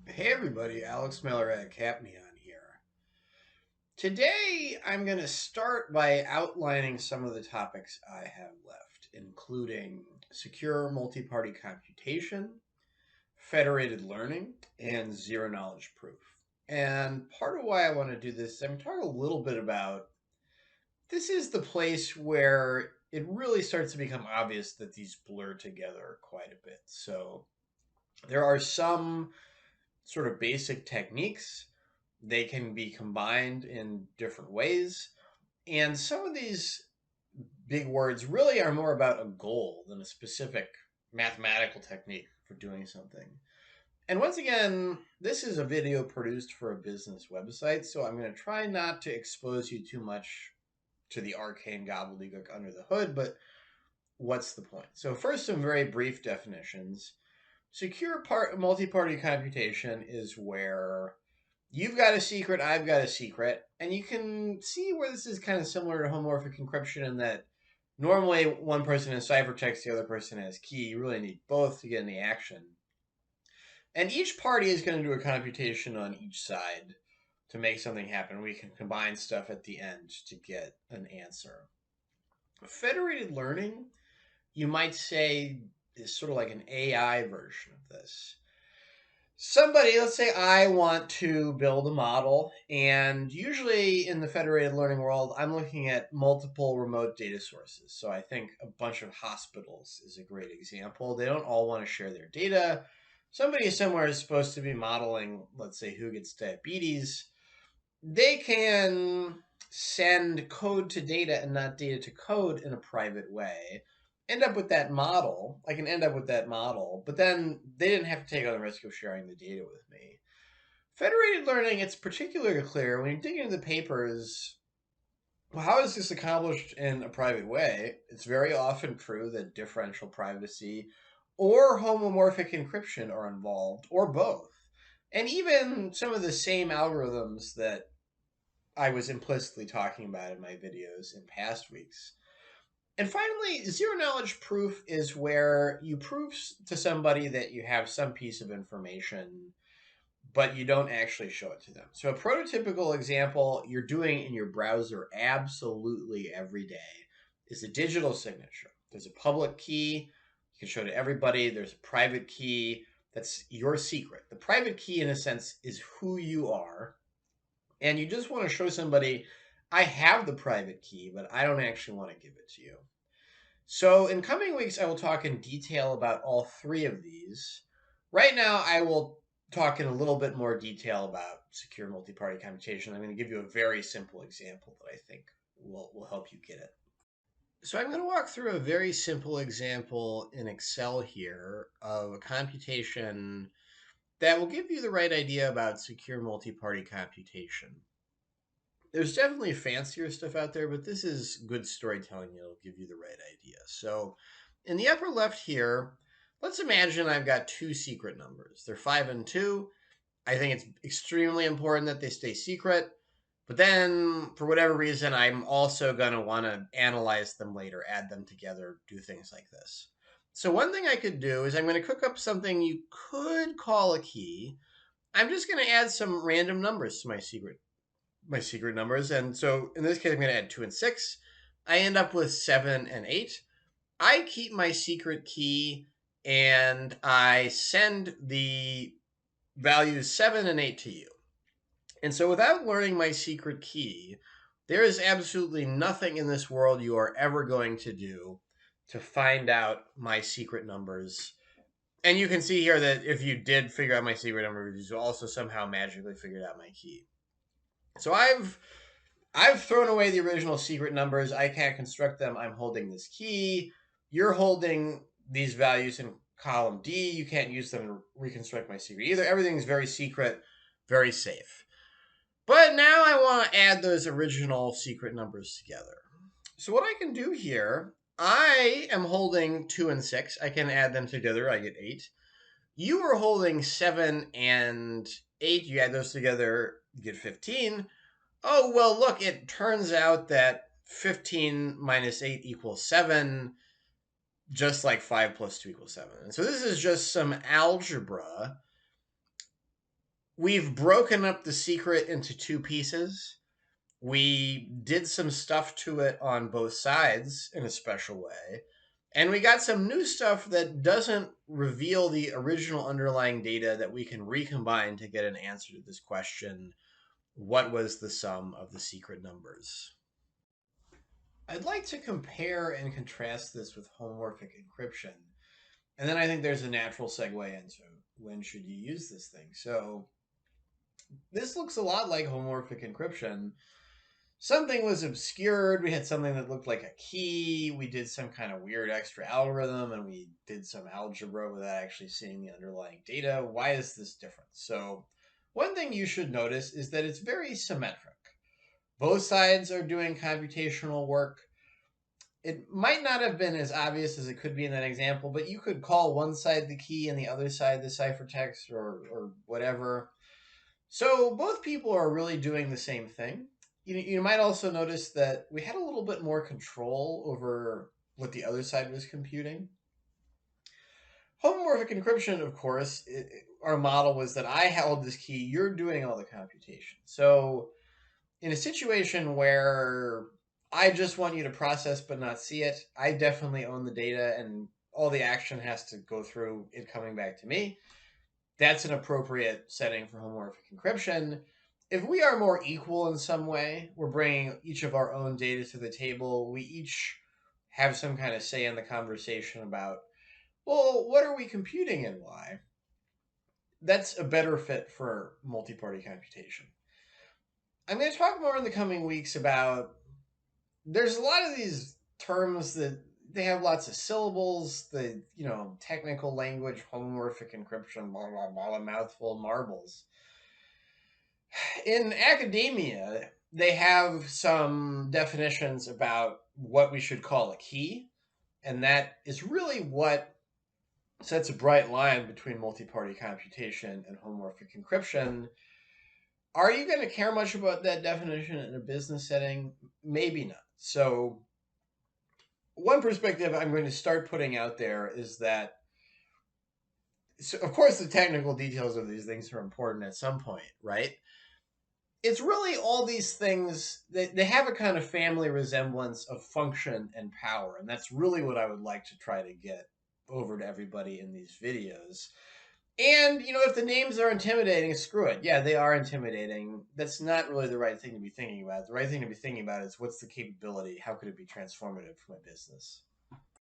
Hey everybody, Alex Miller at Capneon here. Today I'm going to start by outlining some of the topics I have left, including secure multi-party computation, federated learning, and zero knowledge proof. And part of why I want to do this is I'm going to talk a little bit about this is the place where it really starts to become obvious that these blur together quite a bit. So there are some sort of basic techniques. They can be combined in different ways. And some of these big words really are more about a goal than a specific mathematical technique for doing something. And once again, this is a video produced for a business website, so I'm going to try not to expose you too much to the arcane gobbledygook under the hood, but what's the point? So, first, some very brief definitions. Multi-party computation is where you've got a secret, I've got a secret, and you can see where this is kind of similar to homomorphic encryption in that normally one person has ciphertext, the other person has key. You really need both to get any action. And each party is going to do a computation on each side to make something happen. We can combine stuff at the end to get an answer. Federated learning, you might say, is sort of like an AI version of this. Let's say I want to build a model, and usually in the federated learning world, I'm looking at multiple remote data sources. So I think a bunch of hospitals is a great example. They don't all want to share their data. Somebody somewhere is supposed to be modeling, let's say, who gets diabetes. They can send code to data and not data to code in a private way. End up with that model. I can end up with that model, but then they didn't have to take on the risk of sharing the data with me. Federated learning, it's particularly clear when you dig into the papers. Well, how is this accomplished in a private way? It's very often true that differential privacy or homomorphic encryption are involved, or both. And even some of the same algorithms that I was implicitly talking about in my videos in past weeks. And finally, zero knowledge proof is where you prove to somebody that you have some piece of information, but you don't actually show it to them. So, a prototypical example you're doing in your browser absolutely every day is a digital signature. There's a public key you can show to everybody, there's a private key that's your secret. The private key, in a sense, is who you are, and you just want to show somebody, I have the private key, but I don't actually want to give it to you. So, in coming weeks, I will talk in detail about all three of these. Right now, I will talk in a little bit more detail about secure multi party computation. I'm going to give you a very simple example that I think will help you get it. So, I'm going to walk through a very simple example in Excel here of a computation that will give you the right idea about secure multi party computation. There's definitely fancier stuff out there, but this is good storytelling that'll give you the right idea. So, in the upper left here, let's imagine I've got two secret numbers. They're 5 and 2. I think it's extremely important that they stay secret. But then, for whatever reason, I'm also going to want to analyze them later, add them together, do things like this. So, one thing I could do is I'm going to cook up something you could call a key. I'm just going to add some random numbers to my secret numbers. And so in this case, I'm going to add 2 and 6. I end up with 7 and 8. I keep my secret key and I send the values 7 and 8 to you. And so without learning my secret key, there is absolutely nothing in this world you are ever going to do to find out my secret numbers. And you can see here that if you did figure out my secret numbers, you also somehow magically figured out my key. So I've thrown away the original secret numbers. I can't construct them. I'm holding this key. You're holding these values in column D. You can't use them to reconstruct my secret either. Everything's very secret, very safe. But now I want to add those original secret numbers together. So what I can do here, I am holding 2 and 6. I can add them together. I get 8. You are holding 7 and 8. You add those together, you get 15. Oh, well, look, it turns out that 15 minus 8 equals 7, just like 5 plus 2 equals 7. And so this is just some algebra We've broken up the secret into two pieces. We did some stuff to it on both sides in a special way. And we got some new stuff that doesn't reveal the original underlying data that we can recombine to get an answer to this question: what was the sum of the secret numbers? I'd like to compare and contrast this with homomorphic encryption. And then I think there's a natural segue into when should you use this thing. So this looks a lot like homomorphic encryption. Something was obscured. We had something that looked like a key. We did some kind of weird extra algorithm and we did some algebra without actually seeing the underlying data. Why is this different? So, one thing you should notice is that it's very symmetric. Both sides are doing computational work. It might not have been as obvious as it could be in that example, but you could call one side the key and the other side the ciphertext or whatever. So both people are really doing the same thing. You might also notice that we had a little bit more control over what the other side was computing. Homomorphic encryption, of course, our model was that I held this key, you're doing all the computation. So in a situation where I just want you to process but not see it, I definitely own the data and all the action has to go through it coming back to me. That's an appropriate setting for homomorphic encryption. If we are more equal in some way, we're bringing each of our own data to the table, we each have some kind of say in the conversation about, well, what are we computing and why? That's a better fit for multi-party computation. I'm going to talk more in the coming weeks about, there's a lot of these terms that they have lots of syllables, the technical language, homomorphic encryption, blah blah blah, a mouthful of marbles. In academia, they have some definitions about what we should call a key, and that is really what sets a bright line between multi-party computation and homomorphic encryption. Are you going to care much about that definition in a business setting? Maybe not. So one perspective I'm going to start putting out there is that, so of course, the technical details of these things are important at some point, right? It's really all these things that they have a kind of family resemblance of function and power. And that's really what I would like to try to get over to everybody in these videos. And, if the names are intimidating, screw it. Yeah, they are intimidating. That's not really the right thing to be thinking about. The right thing to be thinking about is what's the capability? How could it be transformative for my business?